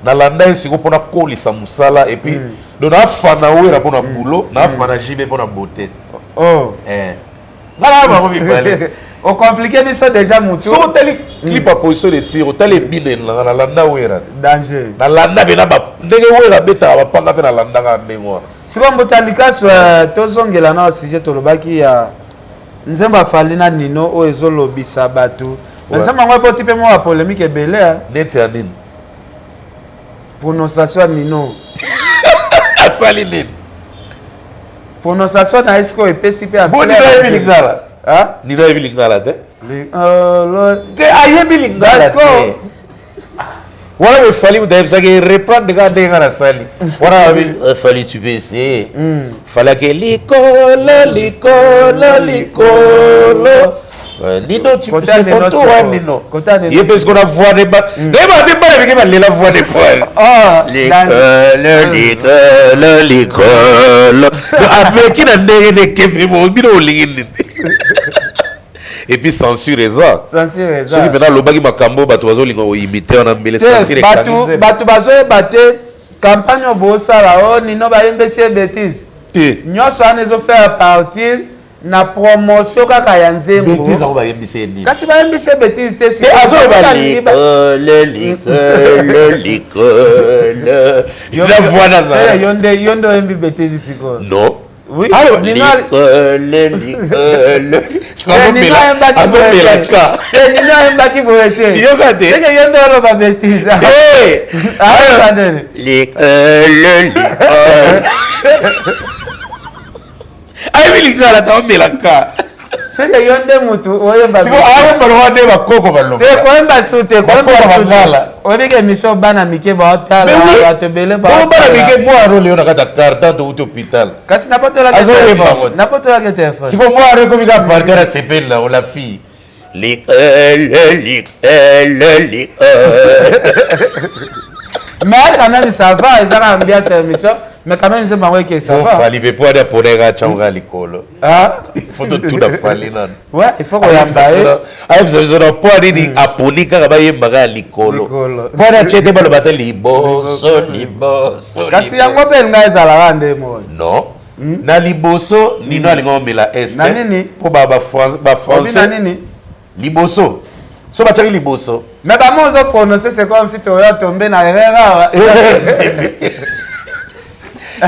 na landa siko pona kolisa musala et puis donc na fana wera pona boulot na fana jibe pona beauté ngala ba ko bibale o compliqué biso déjà mutu so tali clip à position de tir tali binen na landa wera danger na landa bena ba ndenge wera beta ba panga pe na landa ka ndengwa siko mbotalika so tozongela na sujet tolobaki ya nzemba fali na nino o ezolobisa bato nzemba ngwa po tipe mo wa polémique ebele neti ya nini prononciation nino asali nini prononciation na esiko epesi pe a boni na ebilingala nino ebilingala te ke ayebilingala te voilà me fallait reprendre quand ndenge na sali voilà fallait tu peux essayer fallait que l'école Nino tu peux c'est pour toi Nino il parce qu'on a voix de bas mais bah t'es pas avec la voix de poil l'école avec qui n'a ndenge de kepi mo bino lingini et puis censure ça ceux qui maintenant lobaki makambo bato bazolinga imiter na mbele censure bato bazoyebate campagne obosala o nino bayembesi bêtise nyonso wana ezofare partir na promotion kaka ya nzembo bêtise ako bayembisi nini kasi bayembisi bêtise te si la voix na za yondo yembi bêtise siko non oui nino ayembaki boye te seke yondo oloba bêtise ayebilingala taomelaka seke yo nde mutu oyemba ayembalwande bakoko baloba koyemba su te koyemba oyebika émission bana mike baotala bato ebele bana mike mwaro leo na kati ya carton touti hôpital kasi napotolaki telefone siko mwaro ekomika parti na sepeli na la fille mais quand même ça va ils ont ambiance émission mais quand même c'est pas que ça va fali pe poa de podega changa likolo il faut tout da fali nan ouais il faut qu'on yambaye ayi biso na poa ni aponika ka baye mbaga likolo poa na chete balo bata liboso kasi yango pe nga ezala nde mo non na liboso nino alinga mela est na nini po ba français na nini liboso so bachaki liboso mais ba mozo prononcer c'est comme si tu aurais tombé na erreur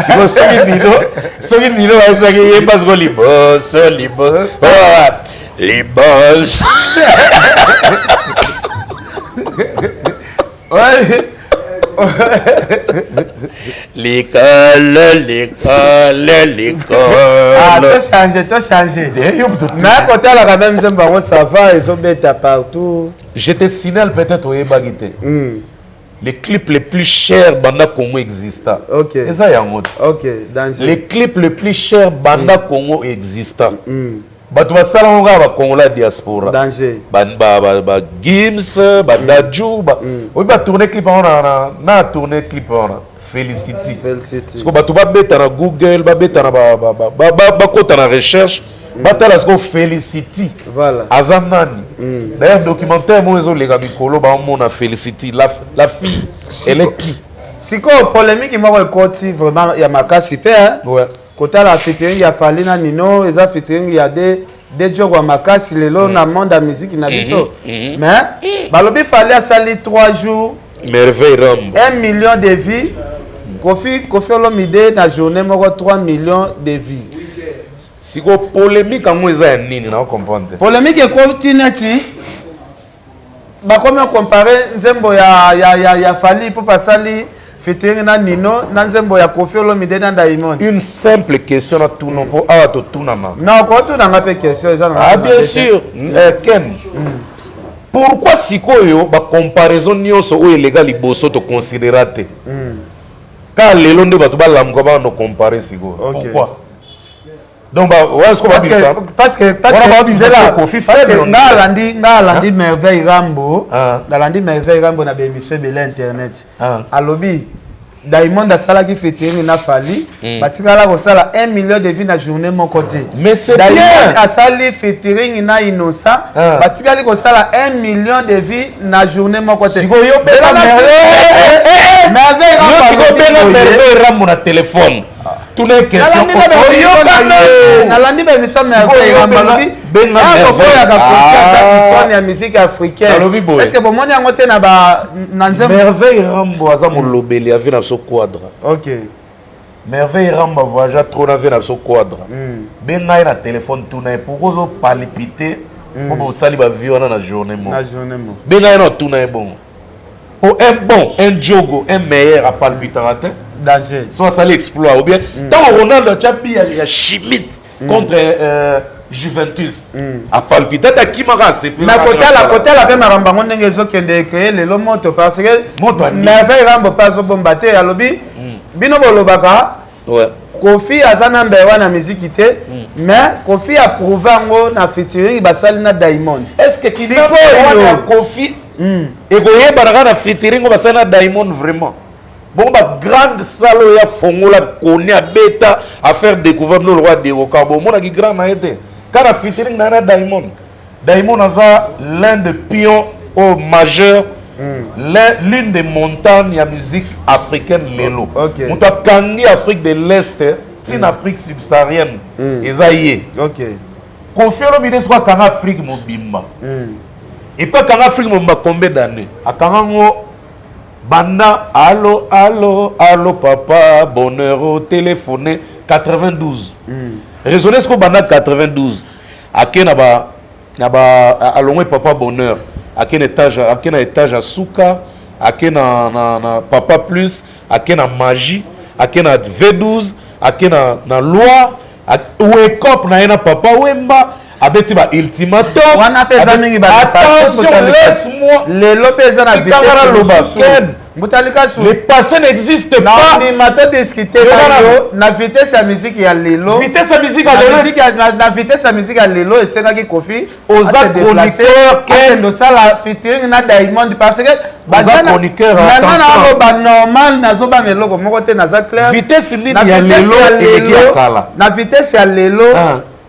siko soki nino bayebisaki yemba siko liboso liboso l'école. Toi changer. Mais quand elle a quand même ça va, ils ont bêta partout. Je te signale peut-être au Ebagité. Les clips les plus chers Banda Congo existent. Ok. Et ça y a un autre. Ok, danger. Les clips les plus chers Banda Congo existent. Bato basala nga ba Congo la diaspora. Danger. Ba Gims, Bandaju, oui ba tourner clip na tourner clip Felicity. Parce que bato ba beta na Google, ba beta na ba kota na recherche, ba tala ce que Felicity. Voilà. Azamnani. D'ailleurs documentaire moi les gars mikolo ba mona Felicity la fille elle est qui? C'est quoi polémique moi côté vraiment il y a makasi pe hein. Ouais. Côté la featuring ya Falina Nino, eza featuring il y a des jog wa makasi lelo na monde de musique na biso. Mais balobi fallait à sali 3 jours. Merveille Rambo. 1 million de vies. Kofi Olomide na journée moko 3 millions de vies. Si ko polémique en moi eza nini na comprendre. Polémique est continenti. Ba comment comparer nzembo ya Fali pour pasali featuring na Nino na nzembo ya Kofi Olomide na Diamond. Une simple question à tout non pour à tout na. Non, quoi tout na ngape question ça. Ah bien sûr, Ken. Pourquoi sikoyo ba comparaison nyonso o illégal liboso to considérate? Car les londe ba to ba lamko ba no comparer sikoyo. Pourquoi? Donc parce que Nalandi Merveille Rambo na bémission de l'internet. Alobi Diamond a sala qui featuring na Fali, batikala ko sala 1 million de vues na journée mon côté. Mais c'est bien. Diamond a sali featuring na Innocent, batikala ko sala 1 million de vues na journée mon côté. Merveille Rambo na téléphone. Tout les questions. Nalandi ba mission Merveille Rambo la musique africaine. Est-ce que pour moi yango te na ba nanzem Merveille Rambo aza molobeli avec na so quadre. OK. Merveille Rambo voyage trop na avec na so quadre. Benga na téléphone tout na pour ozo palpiter pour sali ba vie na journée mo. Na journée mo. Benga na tout na bon. Pour un jogo, un meilleur à palpiter. Danger. Soit ça l'exploit ou bien tant Ronaldo Chapi il y a Schmidt contre Juventus à palpiter ta Kimara c'est plus na côté la même rambango ndenge zo kende créer le moto parce que Merveille Rambo pas zo bombater alobi bino bolobaka ouais Kofi azana number 1 na musique te mais Kofi a prouvé ngo na featuring basali na Diamond. Est-ce que tu sais Kofi et goye baraka na featuring basali na Diamond vraiment? Bon, bah, grande salle, il y a Fongola, Kone, à Beta, à faire découvrir le roi de Okabo. Mon a grand naïté. Car la featuring n'a Diamond. Diamond a l'un des pions au majeur, l'une des montagnes de musique africaine, Lelo. On a Kangi, Afrique de l'Est, c'est Afrique subsaharienne. Et ça y est. Ok. Conférons le soit qu'en Afrique, mon bimba. Et pas qu'en Afrique, mon bimba, combien d'années? À Karango. Banda, allo, papa, bonheur au téléphone, 92. Raisonnez ce qu'on banda 92. À quel papa bonheur. À quel étage à Souka, à quel papa plus, à quel magie, à quel V12, à quel loi, où est cop na papa wemba. Abeti ba ultimatum. Attention, laisse-moi. Le passé n'existe pas. Na vitesse à musique ya lelo. Vitesse à musique à lelo. Na vitesse à musique à lelo et c'est là qui Kofi aux chroniqueurs Ken do ça la featuring na Diamond parce que bazana chroniqueur maintenant ba normal na zo ba meloko moko te na za clair. Vitesse ni ya lelo et kala. Na vitesse ya lelo.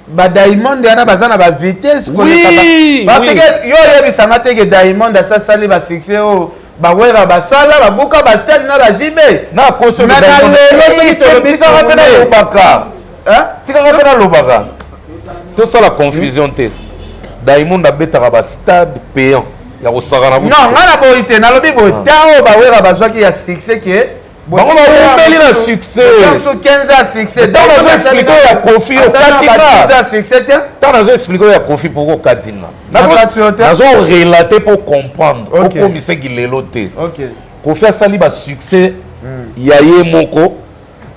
Ba Diamond yana bazana ba vitesse oui, parce que yo yebisanga te que Diamond a sali ba succès o ba wera ba sala ba buka ba stade na ba jibe na koso na lelo soki to bika rapena lobaka tika rapena lobaka to ça la confusion te Diamond a betaka ba stade payant ya ko sakana non ngana boite na lobi bo tao ba wera ba zwaki ya succès que bango baombeli na succès so 15 à succès ntango nazoexplike oyo ya kofi okatinga ntango nazoexplike oyo ya kofi poko okatinga nazorelate mpo comprendre okomiseki lelo te kofi asali basuccès ya ye moko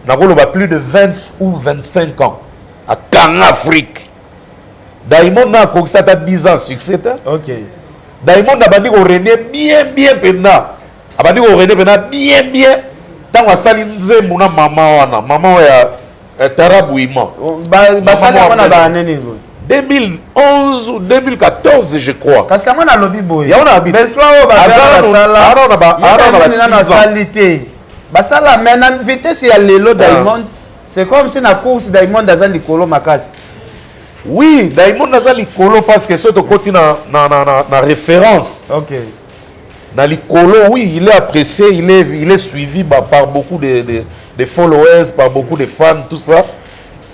nakoloba plus de 20 ou 25 ans akanga Afrique. Diamond na akokisa ata 10 ans succès te Diamond abandi korene bien penda abandi korene penda bien ntango asali nzembo na mama ya Tarabuima basali yango na baneni 2011 ou 2014 je crois kasi yango na lobi boye basala mais na vitesse ya lelo Diamond c'est comme si na course Diamond aza likolo makasi. Oui, Diamond aza likolo parce que soto koti na référence. Na likolo, oui, il est apprécié, il est suivi par beaucoup de followers, par beaucoup de fans, tout ça.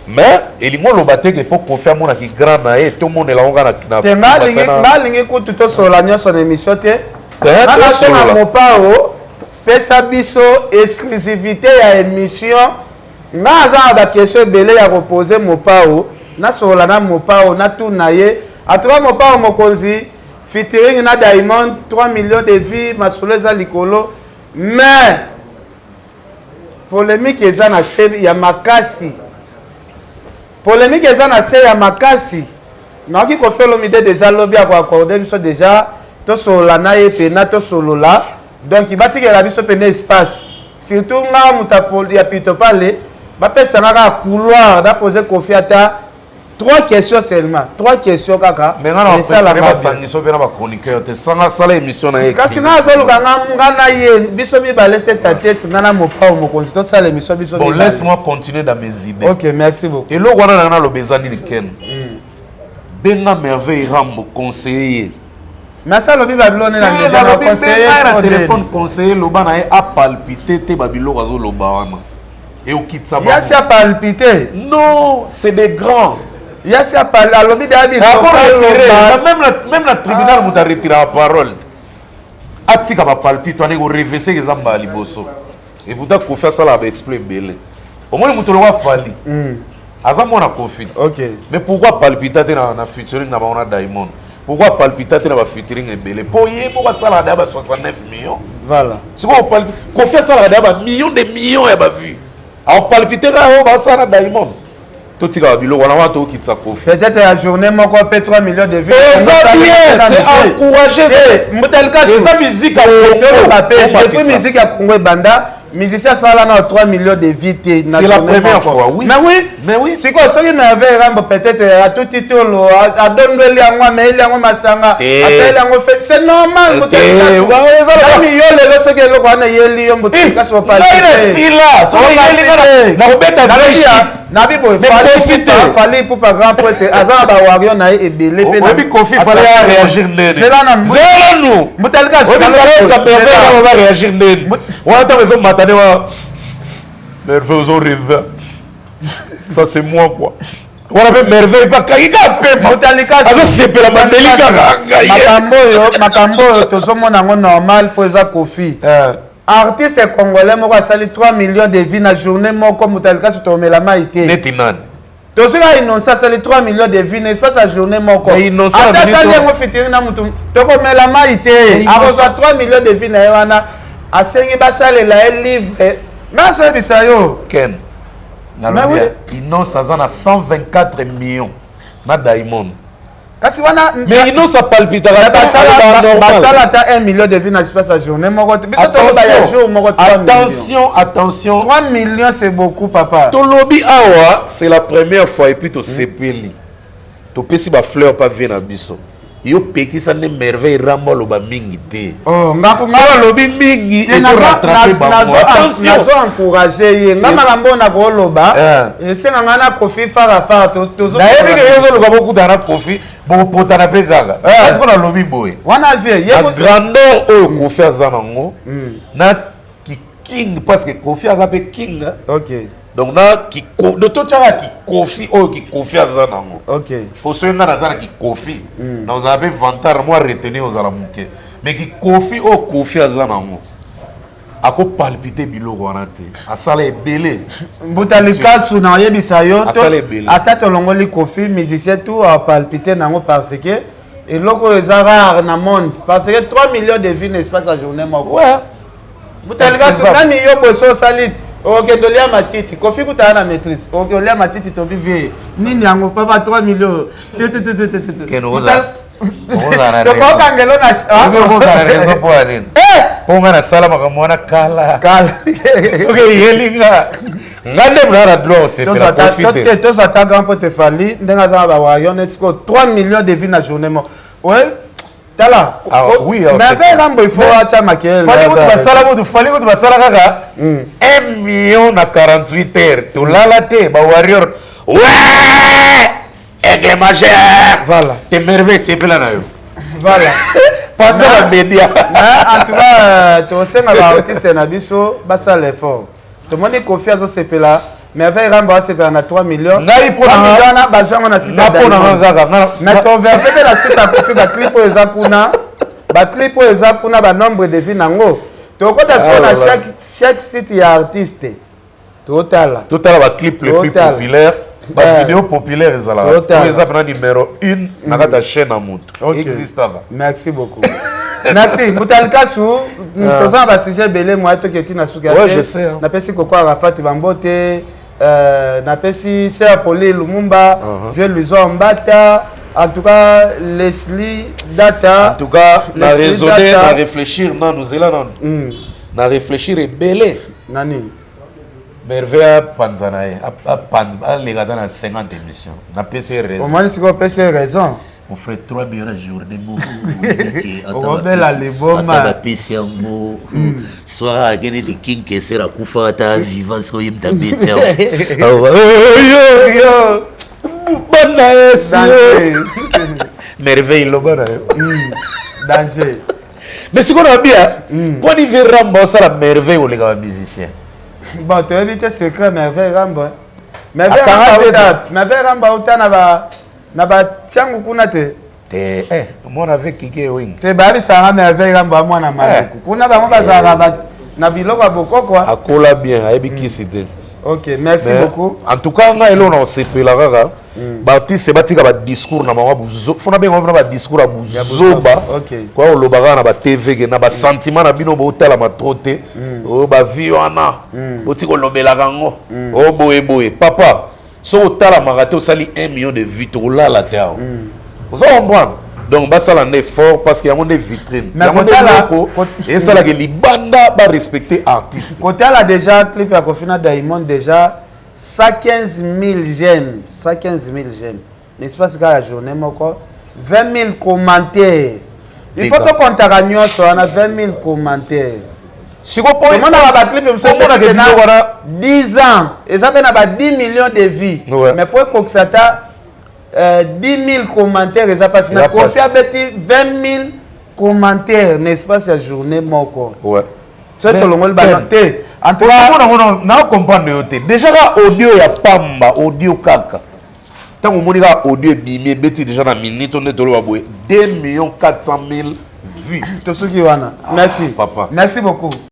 Mais il y a le bâtiment qui peut faire mon qui grand naé, tout le monde est là on a na. Te malingi ko tout sur la son émission te. Na mon pao pesa biso exclusivité ya émission. Nga aza ba question belé ya reposer mon pao na sola na mon pao na tout naye. Atoka mon pao mokonzi featuring na Diamond 3 millions de vues masoleza likolo mais polémique eza na sebi ya makasi. Polémique eza na se ya makasi. Na ki ko felo mide déjà lobby a ko accorder biso déjà to sola na ye pena to solola donc ibati ke la biso pena espace surtout nga mutapoli ya pito pale ba pesa nga couloir da poser confiata 3 questions seulement 3 questions kaka mais non ça la ba sangiso pena ba chroniqueur te sanga sala émission na ye kasi na zo luka nga na ye biso mi balé tête à tête nga na mopa mo constitution sala émission biso bon laisse-moi continuer dans mes idées. OK, merci beaucoup. Et lo wana na lo bezani ni ken benga merveille rambo conseiller mais ça lobi babilone na ngeda na conseiller na téléphone conseiller loba na a palpiter te babilo kazo loba wana et au kitsa ba ya ça palpiter non c'est des grands ya ça parle à lobi d'abi même la tribunal muta retirer la parole atika ba palpiter on est reverser les amba liboso et pourtant ko faire ça là avec explain belé au moins muto lo wa fali azamo na confit. Mais pourquoi palpiter na featuring na ba on a Diamond? Pourquoi palpiter na ba featuring ebele? Pour y pourquoi ça là d'aba 69 millions. Voilà. C'est quoi palpiter? Confier ça là d'aba millions de millions et ba vu. Alors palpiter là ba ça na Diamond. Tout tika bilo wana wa to kitsa kofi. Peut-être la journée moko pe 3 millions de vues. Ça bien, c'est encourager. Mutalka ça musique à Congo. Depuis musique à Congo banda musicien ça là na 3 millions de vues. C'est la première fois, oui. Mais oui. C'est quoi ça qui m'avait rambo peut-être à tout titolo à donner les moi mais il y a moi masanga. C'est normal. 3 millions les ce que le roi na yeli yo mutalka so pas. Si là, so yeli na obeta Nabi boy fallait pour pas grand poète azan ba wario na ebele pe na bi confi fallait réagir nene c'est là na zelo nous mutalka ça permet on va réagir nene on attend les hommes matane wa merveille aux rêve ça c'est moi quoi on appelle merveille pas kaika pe mutalka azo sepe la bandelika makambo tozomona ngo normal pour za kofi artiste congolais moko asali 3 millions de vues na journée moko mutalika sotomela maité netinan tozoka innocent asali 3 millions de vues n'est pas sa journée moko ata sali yango featuring na mutu tokomela maité akozwa 3 millions de vues na ye wana asengi basalela ye livre nazoyebisa yo ken nalobi innocent aza na 124 millions na Diamond. Kasi wana mais il ça palpite basala ta 1 million de vues na espace la journée moko biso to ba ya jour moko 3 millions. Attention 3 millions c'est beaucoup papa. To lobby awa c'est la première fois et puis to sepeli to pesi ba fleur pas vient na biso yo peki ça ne merveille rambo lo ba mingi te ngako ngalo lobby mingi et to rattraper ba attention nazo encourager ye ngama lambo na ko loba et senga ngana kofi fara to na yebi ke yozo lo beaucoup dana kofi bo potana pe gaga est-ce qu'on a lobby boy wana vie ye grandeur o kofi azanango na king parce que kofi azape king. Donc na qui de tout ça qui kofi o qui kofi azanango pour ceux nga nazana qui kofi nous avons vantar moi retenir aux alamuke mais qui kofi o kofi azanango ako palpiter biloko wana te asala ebele Mbutalikasu na yebisa yo asala ebele ata tolongoli Kofi musicien tout a palpiter nango parce que eloko eza rare na monde parce que 3 millions de vues n'espace à journée moko ouais Mbutalikasu nani yo boso salit okende lia matiti Kofi kutana na maîtrise okende lia matiti to bive nini yango papa 3 millions tokokangelo na raison pour aller ponga na sala makambo wana kala soki yelinga ngande mnara droit c'est la profiter tous attaquants pour te fali ndenga za ba wa yo net 3 millions de vues na journée mo ouais tala oui mais avec rambo il faut acha makel fali ko basala kaka 1 million na 48 heures to lala te ba warrior ouais et majeur voilà te merveille c'est plein na yo voilà pendant la média en tout cas to senga ba artiste na biso basa l'effort to moni Kofi azo sepela mais avec Ramba sepela na 3 millions ngai pour na ba jango na site na mais to verser la site a Kofi ba clip o ezakuna ba clip o ezakuna ba nombre de vues nango to kota na chaque site ya artiste total ba clip le plus populaire ba vidéo populaire ezala ezala numéro 1 na kata chaîne à moto existava merci beaucoup merci Mbutalikasu toza ba sujet belé moi to keti na suka ouais je sais na pesi koko Arafat Bambote na pesi Sir Pauline Lumumba vieux Luzo Mbata en tout cas Leslie Data en tout cas na raisonner na réfléchir non nous là non na réfléchir et belé nani merveille panzanae a les dans 50 émissions na PC raison au moins si ko PC raison on ferait 3 meilleures journées on bela les bons ma PC ngo soir gagner de king que sera kufa ta vivant so yim ta bete yo bana merveille lo bana danger mais ce qu'on a bien pour y faire Ramba ça la merveille ou les gars musiciens bon tu éviter secret merveille Ramba merveille Ramba utana na ba tiangu kuna te mona avec kike wing te ba sanga merveille Ramba mwana maluku kuna ba bazara na biloko bokoko akola bien ayebi kisite ok merci beaucoup en tout cas nga elo na sepela kaka ba artiste batika ba discours na mawa buzo fona benga na ba discours ya buzoba kwa olobaka na ba TV ke na ba sentiment na bino bo tala matrote o ba vie wana botiko lobelaka ngo o boye papa so tala marato sali 1 million de vues to la la terre vous comprendre donc ça un effort parce qu'il y a des vitrines mais et ça là que libanda va respecter artiste côté là déjà clip à Kofina Diamond déjà 115 000 j'aime 115 000 j'aime n'est-ce pas ce que la journée moko 20 000 commentaires il faut que compte à nyonso on a 20 000 commentaires si vous pouvez on a clip on 10 ans et ça fait na 10 millions de vues mais pour que ça 10 000 commentaires, ça passe. Mais Kofi a bâti 20 000 commentaires, n'est-ce pas, cette journée, mon corps. Ouais. C'est tout le monde banoté. En tout cas, on comprend. Déjà, audio, il y a Pamba, audio kaka. Tant que on a audio, bimé, bêti déjà dans minute, on est dans le 2 400 000 vues. Tout ce qui est là. Merci. Papa. Merci beaucoup.